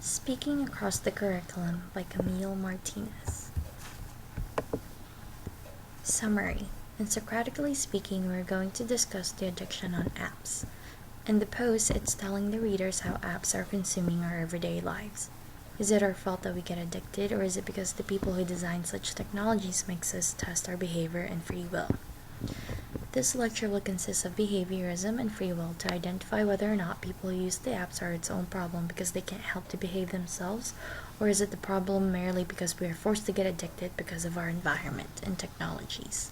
Speaking Across the Curriculum by Camille Martinez. Summary. In Socratically Speaking, we're going to discuss the addiction on apps. In the post, it's telling the readers how apps are consuming our everyday lives. Is it our fault that we get addicted, or is it because the people who design such technologies makes us test our behavior and free will? This lecture will consist of behaviorism and free will to identify whether or not people who use the apps are its own problem because they can't help to behave themselves, or is it the problem merely because we are forced to get addicted because of our environment and technologies.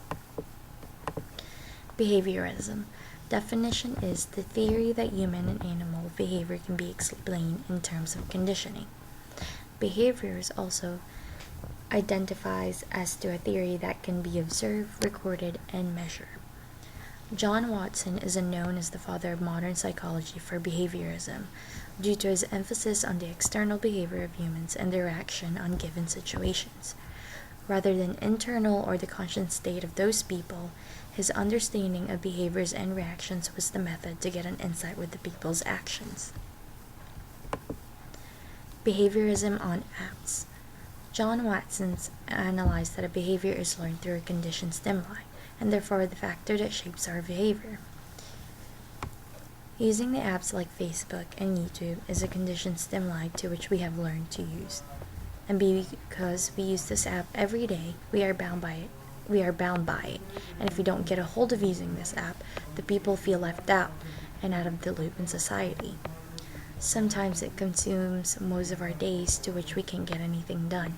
Behaviorism. Definition is the theory that human and animal behavior can be explained in terms of conditioning. Behaviors also identifies as to a theory that can be observed, recorded, and measured. John Watson is known as the father of modern psychology for behaviorism due to his emphasis on the external behavior of humans and their reaction on given situations. Rather than internal or the conscious state of those people, his understanding of behaviors and reactions was the method to get an insight with the people's actions. Behaviorism on apps. John Watson analyzed that a behavior is learned through a conditioned stimuli, and therefore the factor that shapes our behavior. Using the apps like Facebook and YouTube is a conditioned stimuli to which we have learned to use. And because we use this app every day, we are bound by it. And if we don't get a hold of using this app, the people feel left out and out of the loop in society. Sometimes it consumes most of our days to which we can't get anything done.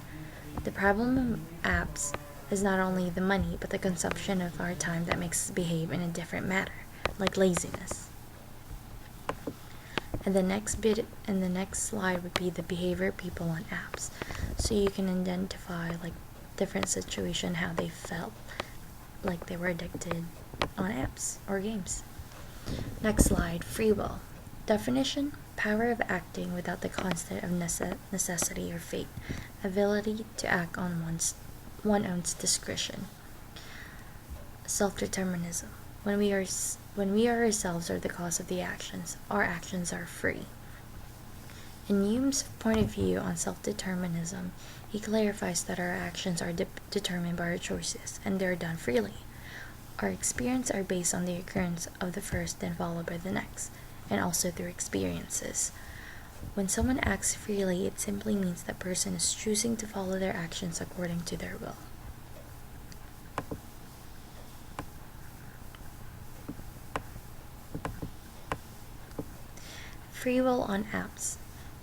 The problem of apps is not only the money, but the consumption of our time that makes us behave in a different manner, like laziness. And the next slide would be the behavior of people on apps. So you can identify like different situation, how they felt like they were addicted on apps or games. Next slide, free will. Definition: power of acting without the constant of necessity or fate, ability to act on one's discretion. Self-determinism. When we ourselves are the cause of the actions, our actions are free. In Hume's point of view on self-determinism, he clarifies that our actions are determined by our choices, and they are done freely. Our experiences are based on the occurrence of the first, then followed by the next, and also through experiences. When someone acts freely, it simply means that person is choosing to follow their actions according to their will. Free will on apps.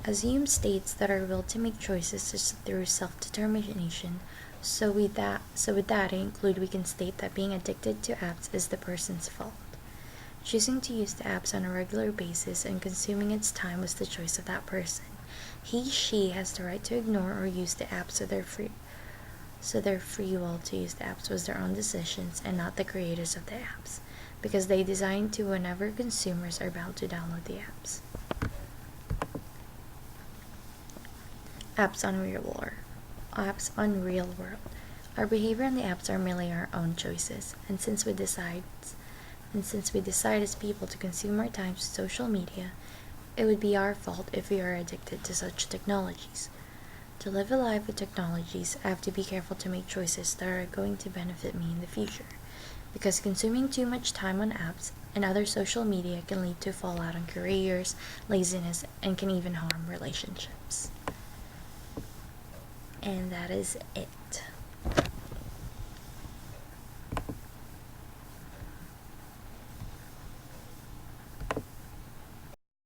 As Hume states that our will to make choices is through self-determination, so with that include we can state that being addicted to apps is the person's fault. Choosing to use the apps on a regular basis and consuming its time was the choice of that person. She has the right to ignore or use the apps, so their free will to use the apps was their own decisions and not the creators of the apps, because they designed to whenever consumers are bound to download the apps. Apps on real world. Our behavior on the apps are merely our own choices, and since we decide as people to consume our time to social media, it would be our fault if we are addicted to such technologies. To live a life with technologies, I have to be careful to make choices that are going to benefit me in the future, because consuming too much time on apps and other social media can lead to fallout on careers, laziness, and can even harm relationships. And that is it.